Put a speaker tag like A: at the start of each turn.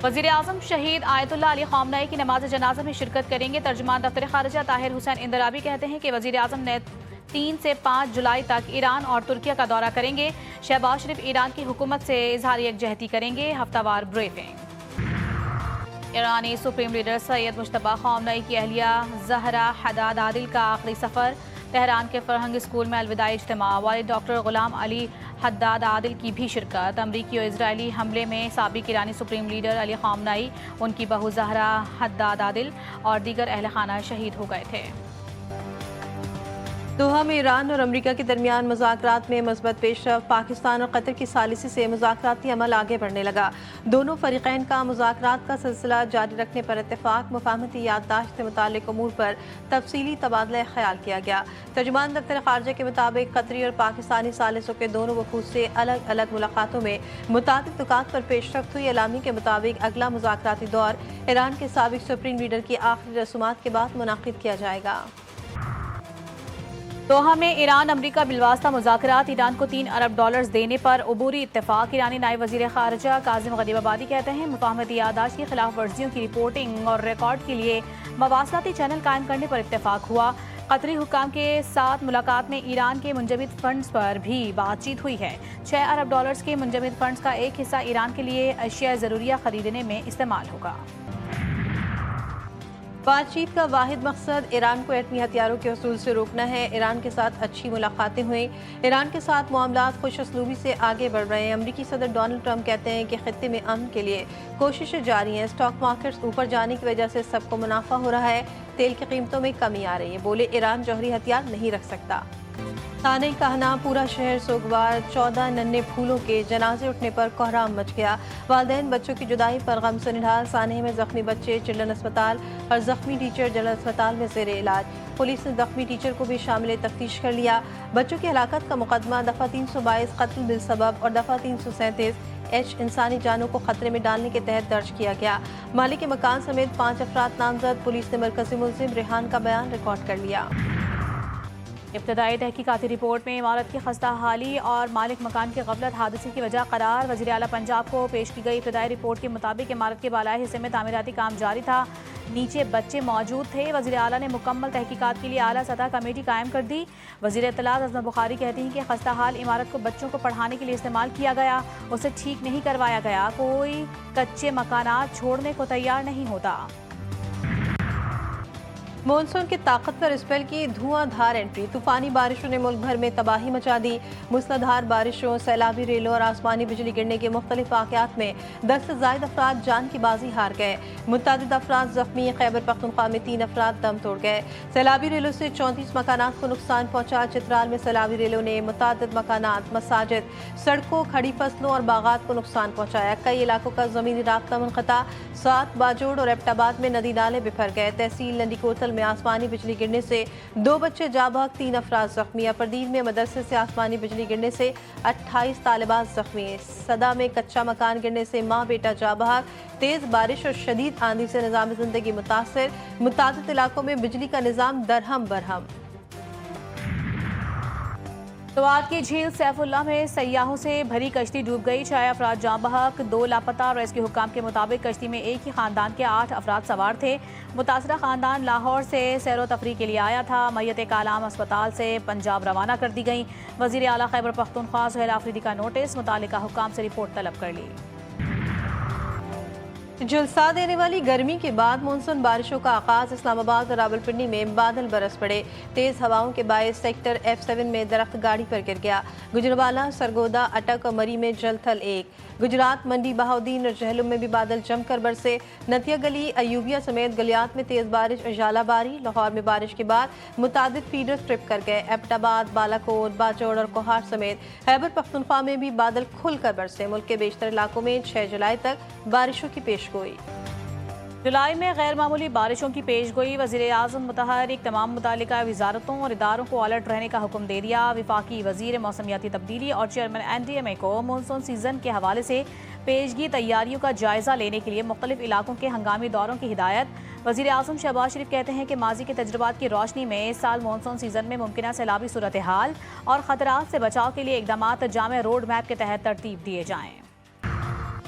A: وزیر اعظم شہید آیت اللہ علی خامنئی کی نماز جنازہ میں شرکت کریں گے۔ ترجمان دفتر خارجہ طاہر حسین اندرابی کہتے ہیں کہ وزیر اعظم نے 3 سے 5 جولائی تک ایران اور ترکیہ کا دورہ کریں گے۔ شہباز شریف ایران کی حکومت سے اظہار یکجہتی کریں گے۔ ہفتہ وار بریفنگ۔ ایرانی سپریم لیڈر سید مجتبی خامنئی کی اہلیہ زہرا حداد عادل کا آخری سفر۔ تہران کے فرہنگ اسکول میں الوداعی اجتماع۔ والد ڈاکٹر غلام علی حداد عادل کی بھی شرکت۔ امریکی اور اسرائیلی حملے میں سابق ایرانی سپریم لیڈر علی خامنئی، ان کی بہو زہرا حداد عادل اور دیگر اہل خانہ شہید ہو گئے تھے۔
B: دوحہ میں ایران اور امریکہ کے درمیان مذاکرات میں مثبت پیش رفت۔ پاکستان اور قطر کی ثالثی سے مذاکراتی عمل آگے بڑھنے لگا۔ دونوں فریقین کا مذاکرات کا سلسلہ جاری رکھنے پر اتفاق۔ مفاہمتی یادداشت سے متعلق امور پر تفصیلی تبادلہ خیال کیا گیا۔ ترجمان دفتر خارجہ کے مطابق قطری اور پاکستانی ثالثوں کے دونوں وفود سے الگ الگ ملاقاتوں میں متعدد نکات پر پیش رفت ہوئی۔ اعلامیے کے مطابق اگلا مذاکراتی دور ایران کے سابق سپریم لیڈر کی آخری رسومات کے بعد منعقد کیا جائے گا۔
A: دوحہ میں ایران امریکہ بالواسطہ مذاکرات۔ ایران کو $3 ارب دینے پر عبوری اتفاق۔ ایرانی نائب وزیر خارجہ کاظم غریب آبادی کہتے ہیں مفاہمتی یادداشت کی خلاف ورزیوں کی رپورٹنگ اور ریکارڈ کے لیے مواصلاتی چینل قائم کرنے پر اتفاق ہوا۔ قطری حکام کے ساتھ ملاقات میں ایران کے منجمد فنڈز پر بھی بات چیت ہوئی ہے۔ $6 ارب کے منجمد فنڈز کا ایک حصہ ایران کے لیے اشیاء ضروریہ خریدنے میں استعمال ہوگا۔
B: بات چیت کا واحد مقصد ایران کو ایٹمی ہتھیاروں کے حصول سے روکنا ہے۔ ایران کے ساتھ اچھی ملاقاتیں ہوئیں۔ ایران کے ساتھ معاملات خوش اسلوبی سے آگے بڑھ رہے ہیں۔ امریکی صدر ڈونلڈ ٹرمپ کہتے ہیں کہ خطے میں امن کے لیے کوششیں جاری ہیں۔ اسٹاک مارکیٹس اوپر جانے کی وجہ سے سب کو منافع ہو رہا ہے۔ تیل کی قیمتوں میں کمی آ رہی ہے۔ بولے ایران جوہری ہتھیار نہیں رکھ سکتا۔ تھانے کہنا پورا شہر سوگوار۔ 14 ننھے پھولوں کے جنازے اٹھنے پر کوہرام مچ گیا۔ والدین بچوں کی جدائی پر غم سے نڈھال۔ سانحہ میں زخمی بچے چلڈرن اسپتال اور زخمی ٹیچر جنرل اسپتال میں زیر علاج۔ پولیس نے زخمی ٹیچر کو بھی شامل تفتیش کر لیا۔ بچوں کی ہلاکت کا مقدمہ دفعہ 322 قتل بالسبب اور دفعہ 337 انسانی جانوں کو خطرے میں ڈالنے کے تحت درج کیا گیا۔ مالک مکان سمیت 5 افراد نامزد۔ پولیس نے مرکزی ملزم ریحان کا بیان ریکارڈ کر لیا۔
A: ابتدائی تحقیقاتی رپورٹ میں عمارت کی خستہ حالی اور مالک مکان کی غفلت حادثے کی وجہ قرار۔ وزیر اعلیٰ پنجاب کو پیش کی گئی ابتدائی رپورٹ کے مطابق عمارت کے بالائی حصے میں تعمیراتی کام جاری تھا، نیچے بچے موجود تھے۔ وزیر اعلیٰ نے مکمل تحقیقات کے لیے اعلیٰ سطح کمیٹی قائم کر دی۔ وزیر اطلاعات عظمت بخاری کہتی ہیں کہ خستہ حال عمارت کو بچوں کو پڑھانے کے لیے استعمال کیا گیا، اسے ٹھیک نہیں کروایا گیا۔ کوئی کچے مکانات چھوڑنے کو تیار نہیں ہوتا۔
B: مونسون کے طاقتور اسپیل کی دھواں دھار انٹری۔ طوفانی بارشوں نے ملک بھر میں تباہی مچا دی۔ موسلادھار بارشوں، سیلابی ریلوں اور آسمانی بجلی گرنے کے مختلف واقعات میں 10 سے زائد افراد جان کی بازی ہار گئے۔ متعدد افراد زخمی۔ خیبر پختونخوا میں 3 افراد دم توڑ گئے۔ سیلابی ریلوں سے 34 مکانات کو نقصان پہنچا۔ چترال میں سیلابی ریلوں نے متعدد مکانات، مساجد، سڑکوں، کھڑی فصلوں اور باغات کو نقصان پہنچایا۔ کئی علاقوں کا زمینی رابطہ منقطع۔ 7 باجوڑ اور ایبٹ آباد میں ندی نالے بکھر گئے۔ تحصیل ننڈی کوتل میں آسمانی بجلی گرنے سے 2 بچے جاں بحق، 3 افراد زخمی۔ اپردین میں مدرسے سے آسمانی بجلی گرنے سے 28 طالبات زخمی۔ صدا میں کچا مکان گرنے سے ماں بیٹا جاں بحق۔ تیز بارش اور شدید آندھی سے نظام زندگی متاثر۔ متعدد علاقوں میں بجلی کا نظام درہم برہم۔
A: سوات کی جھیل سیف اللہ میں سیاحوں سے بھری کشتی ڈوب گئی، 6 افراد جاں بحق، 2 لاپتہ۔ ریسکیو حکام کے مطابق کشتی میں ایک ہی خاندان کے 8 افراد سوار تھے۔ متاثرہ خاندان لاہور سے سیر و تفریح کے لیے آیا تھا۔ میتیں کالام اسپتال سے پنجاب روانہ کر دی گئیں۔ وزیر اعلیٰ خیبر پختونخوا سہیل آفریدی کا نوٹس، متعلقہ حکام سے رپورٹ طلب کر لی۔
B: جلسہ دینے والی گرمی کے بعد مونسون بارشوں کا آغاز۔ اسلام آباد اور راولپنڈی میں بادل برس پڑے۔ تیز ہواؤں کے باعث سیکٹر F7 میں درخت گاڑی پر گر گیا۔ گجرانوالہ، سرگودا، اٹک اور مری میں جل تھل 1۔ گجرات منڈی، بہاؤدین اور جہلم میں بھی بادل جم کر برسے۔ نتیا گلی، ایوبیہ سمیت گلیات میں تیز بارش اور ژالہ باری۔ لاہور میں بارش کے بعد متعدد فیڈر ٹرپ کر گئے۔ ایبٹ آباد، بالاکوٹ، باجوڑ اور کوہاٹ سمیت خیبر پختونخوا میں بھی بادل کھل کر برسے۔ ملک کے بیشتر علاقوں میں 6 جولائی تک بارشوں کی پیش گوئی۔
A: جولائی میں غیر معمولی بارشوں کی پیش گوئی۔ وزیر اعظم متحرک تمام متعلقہ وزارتوں اور اداروں کو الرٹ رہنے کا حکم دے دیا۔ وفاقی وزیر موسمیاتی تبدیلی اور چیئرمین NDMA کو مونسون سیزن کے حوالے سے پیشگی تیاریوں کا جائزہ لینے کے لیے مختلف علاقوں کے ہنگامی دوروں کی ہدایت۔ وزیر اعظم شہباز شریف کہتے ہیں کہ ماضی کے تجربات کی روشنی میں اس سال مونسون سیزن میں ممکنہ سیلابی صورتحال اور خطرات سے بچاؤ کے لیے اقدامات جامع روڈ میپ کے تحت ترتیب دیے جائیں۔